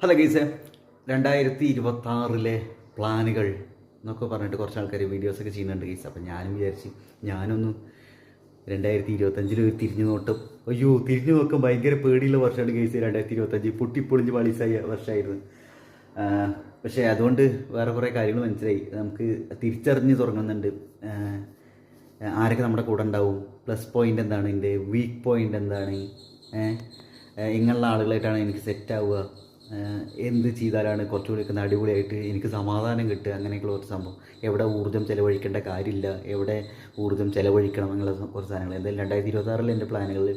Hello ഗൈസേ, 2026 പ്ലാനുകൾ എന്നൊക്കെ പറഞ്ഞിട്ട് കുറച്ച് ആൾക്കാർ വീഡിയോസൊക്കെ ചെയ്യുന്നുണ്ട് ഗൈസ്. അപ്പം ഞാനും വിചാരിച്ച് ഞാനൊന്ന് 2025 ഒരു തിരിഞ്ഞു നോട്ടം. അയ്യോ, തിരിഞ്ഞു നോക്കാൻ ഭയങ്കര പേടിയുള്ള വർഷമാണ് ഗൈസ്. 2025 പൊട്ടിപ്പൊളിഞ്ഞ് പാളീസായ വർഷമായിരുന്നു. പക്ഷേ അതുകൊണ്ട് വേറെ കുറേ കാര്യങ്ങൾ മനസ്സിലായി. നമുക്ക് തിരിച്ചറിഞ്ഞ് തുടങ്ങുന്നുണ്ട് ആരൊക്കെ നമ്മുടെ കൂടെ ഉണ്ടാവും, പ്ലസ് പോയിൻ്റ് എന്താണ്, എൻ്റെ വീക്ക് പോയിൻ്റ് എന്താണ്, ഇങ്ങനെയുള്ള ആളുകളായിട്ടാണ് എനിക്ക് സെറ്റാവുക, എന്ത് ചെയ്താലാണ് കുറച്ചുകൂടി അടിപൊളിയായിട്ട് എനിക്ക് സമാധാനം കിട്ടുക, അങ്ങനെയൊക്കെയുള്ള കുറച്ച് സംഭവം. എവിടെ ഊർജ്ജം ചിലവഴിക്കേണ്ട കാര്യമില്ല, എവിടെ ഊർജ്ജം ചിലവഴിക്കണം എന്നുള്ള കുറച്ച് സാധനങ്ങൾ. എന്തായാലും 2026 എൻ്റെ പ്ലാനുകളിൽ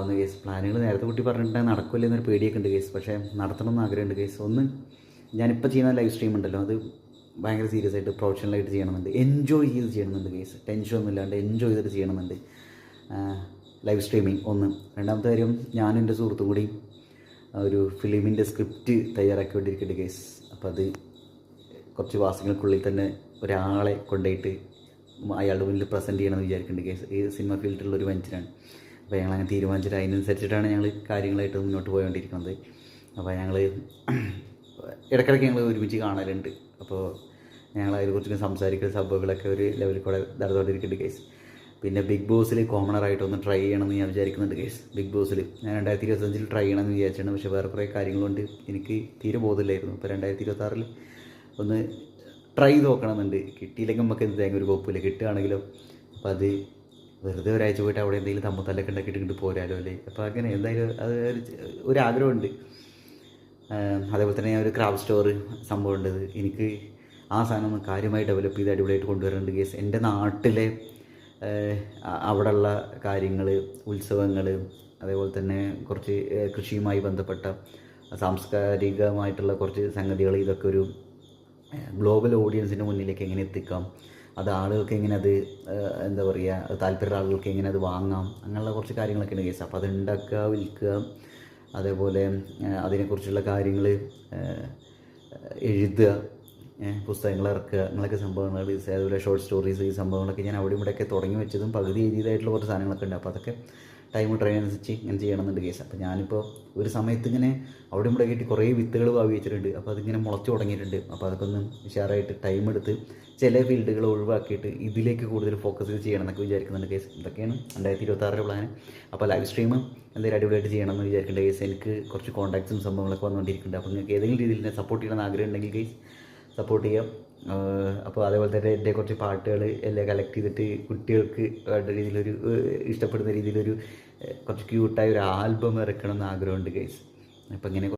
ഒന്ന് കേസ്. പ്ലാനുകൾ നേരത്തെ കുട്ടി പറഞ്ഞിട്ടുണ്ടെങ്കിൽ നടക്കില്ല എന്നൊരു പേടിയൊക്കെ ഉണ്ട് കേസ്. പക്ഷേ നടത്തണമെന്ന് ആഗ്രഹമുണ്ട് കേസ്. ഒന്ന്, ഞാനിപ്പോൾ ചെയ്യുന്ന ലൈവ് സ്ട്രീം ഉണ്ടല്ലോ, അത് ഭയങ്കര സീരിയസ് ആയിട്ട് പ്രൊഫഷണലായിട്ട് ചെയ്യണമെന്നുണ്ട്. എൻജോയ് ചെയ്ത് ചെയ്യണമെന്നുണ്ട് കേസ്. ടെൻഷനൊന്നും ഇല്ലാണ്ട് എൻജോയ് ചെയ്തിട്ട് ചെയ്യണമെന്നുണ്ട് ലൈവ് സ്ട്രീമിങ്. ഒന്ന്. രണ്ടാമത്തെ കാര്യം, ഞാനും എൻ്റെ സുഹൃത്തും കൂടി ഒരു ഫിലിമിൻ്റെ സ്ക്രിപ്റ്റ് തയ്യാറാക്കിക്കൊണ്ടിരിക്കുന്നുണ്ട് കേസ്. അപ്പോൾ അത് കുറച്ച് മാസങ്ങൾക്കുള്ളിൽ തന്നെ ഒരാളെ കൊണ്ടുപോയിട്ട് അയാളുടെ മുന്നിൽ പ്രസൻറ്റ് ചെയ്യണമെന്ന് വിചാരിക്കുന്നുണ്ട് കേസ്. ഈ സിനിമ ഫീൽഡിലുള്ളൊരു മനുഷ്യനാണ്. അപ്പോൾ ഞങ്ങളങ്ങനെ തീരുമാനിച്ചിട്ട് അതിനനുസരിച്ചിട്ടാണ് ഞങ്ങൾ കാര്യങ്ങളായിട്ട് മുന്നോട്ട് പോയിക്കൊണ്ടിരിക്കുന്നത്. അപ്പോൾ ഞങ്ങൾ ഇടയ്ക്കിടയ്ക്ക് ഞങ്ങൾ ഒരുമിച്ച് കാണലുണ്ട്. അപ്പോൾ ഞങ്ങൾ അതിനെക്കുറിച്ച് സംസാരിക്കുന്ന സംഭവങ്ങളൊക്കെ ഒരു ലെവലിൽ കൂടെ നടന്നുകൊണ്ടിരിക്കുന്നുണ്ട് കേസ്. പിന്നെ ബിഗ് ബോസിൽ കോമണറായിട്ടൊന്ന് ട്രൈ ചെയ്യണമെന്ന് ഞാൻ വിചാരിക്കുന്നുണ്ട് കേസ്. ബിഗ് ബോസിൽ ഞാൻ 2025 ട്രൈ ചെയ്യണമെന്ന് വിചാരിച്ചിട്ടുണ്ട്. പക്ഷേ വേറെ കുറേ കാര്യങ്ങളുണ്ട്, എനിക്ക് തീരെ ബോധമില്ലായിരുന്നു. അപ്പോൾ 2026 ഒന്ന് ട്രൈ ചെയ്ത് നോക്കണമെന്നുണ്ട്. കിട്ടിയില്ലെങ്കിൽ നമുക്ക് എന്ത് തേങ്ങ ഒരു കുഴപ്പമില്ല, കിട്ടുകയാണെങ്കിലും അപ്പോൾ അത് വെറുതെ ഒരാഴ്ച പോയിട്ട് അവിടെ എന്തെങ്കിലും തമ്മത്തല്ലൊക്കെ ഉണ്ടാക്കിയിട്ട് ഇങ്ങോട്ട് പോരാലോ അല്ലേ. അപ്പോൾ അങ്ങനെ എന്തായാലും അത് ഒരു ആഗ്രഹമുണ്ട്. അതേപോലെ തന്നെ ഞാൻ ഒരു ക്രാഫ്റ്റ് സ്റ്റോർ സംഭവം ഉണ്ടത്, എനിക്ക് ആ സാധനം ഒന്ന് കാര്യമായി ഡെവലപ്പ് ചെയ്ത് അടിപൊളിയായിട്ട് കൊണ്ടുവരേണ്ട കേസ്. എൻ്റെ നാട്ടിലെ അവിടെയുള്ള കാര്യങ്ങൾ, ഉത്സവങ്ങൾ, അതേപോലെ തന്നെ കുറച്ച് കൃഷിയുമായി ബന്ധപ്പെട്ട സാംസ്കാരികമായിട്ടുള്ള കുറച്ച് സംഗതികൾ, ഇതൊക്കെ ഒരു ഗ്ലോബൽ ഓഡിയൻസിൻ്റെ മുന്നിലേക്ക് എങ്ങനെ എത്തിക്കാം, അത് ആളുകൾക്ക് എങ്ങനെ അത് എന്താ പറയുക, താല്പര്യമുള്ള ആളുകൾക്ക് എങ്ങനെ അത് വാങ്ങാം, അങ്ങനെയുള്ള കുറച്ച് കാര്യങ്ങളൊക്കെ ഉണ്ട് കേസ്. അപ്പോൾ അത് ഉണ്ടാക്കുക, വിൽക്കുക, അതേപോലെ അതിനെക്കുറിച്ചുള്ള കാര്യങ്ങൾ എഴുതുക, പുസ്തകങ്ങൾ ഇറക്കുക, അങ്ങനെയൊക്കെ സംഭവങ്ങൾ, അതുപോലെ ഷോർട്ട് സ്റ്റോറീസ്, ഈ സംഭവങ്ങളൊക്കെ ഞാൻ അവിടെ ഇവിടെയൊക്കെ തുടങ്ങി വെച്ചതും പകുതി എഴുതിയതായിട്ടുള്ള കുറച്ച് സാധനങ്ങളൊക്കെ ഉണ്ട്. അപ്പോൾ അതൊക്കെ ടൈം ട്രെയിൻ അനുസരിച്ച് ഇങ്ങനെ ചെയ്യണമെന്നുണ്ട് കേസ്. അപ്പോൾ ഞാനിപ്പോൾ ഒരു സമയത്ത് ഇങ്ങനെ അവിടെ ഇവിടെ ആയിട്ട് കുറേ വിത്തുകൾ ഭാവി വെച്ചിട്ടുണ്ട്. അപ്പോൾ അതിങ്ങനെ മുളച്ചു തുടങ്ങിയിട്ടുണ്ട്. അപ്പോൾ അതൊക്കെ ഒന്ന് ഉഷാറായിട്ട് ടൈം എടുത്ത് ചില ഫീൽഡുകൾ ഒഴിവാക്കിയിട്ട് ഇതിലേക്ക് കൂടുതൽ ഫോക്കസ് ചെയ്യണം എന്നൊക്കെ വിചാരിക്കുന്നുണ്ട് കേസ്. ഇതൊക്കെയാണ് 2026 പ്ലാൻ. അപ്പോൾ ലൈവ് സ്ട്രീം എന്തെങ്കിലും അടിപൊളിയായിട്ട് ചെയ്യണമെന്ന് വിചാരിക്കേണ്ട കേസ്. എനിക്ക് കുറച്ച് കോൺടാക്ട്സും സംഭവങ്ങളൊക്കെ വന്നുകൊണ്ടിരിക്കുന്നുണ്ട്. അപ്പോൾ നിങ്ങൾക്ക് ഏതെങ്കിലും രീതിയിൽ എന്നെ സപ്പോർട്ട് ചെയ്യണമെന്ന് ആഗ്രഹം ഉണ്ടെങ്കിൽ കേസ് സപ്പോർട്ട് ചെയ്യാം. അപ്പോൾ അതേപോലെ തന്നെ എൻ്റെ കുറച്ച് പാട്ടുകൾ എല്ലാം കളക്ട് ചെയ്തിട്ട് കുട്ടികൾക്ക് വേണ്ട രീതിയിലൊരു ഇഷ്ടപ്പെടുന്ന രീതിയിലൊരു കുറച്ച് ക്യൂട്ടായ ഒരു ആൽബം ഇറക്കണം എന്ന് ആഗ്രഹമുണ്ട് ഗൈസ്. അപ്പോൾ ഇങ്ങനെ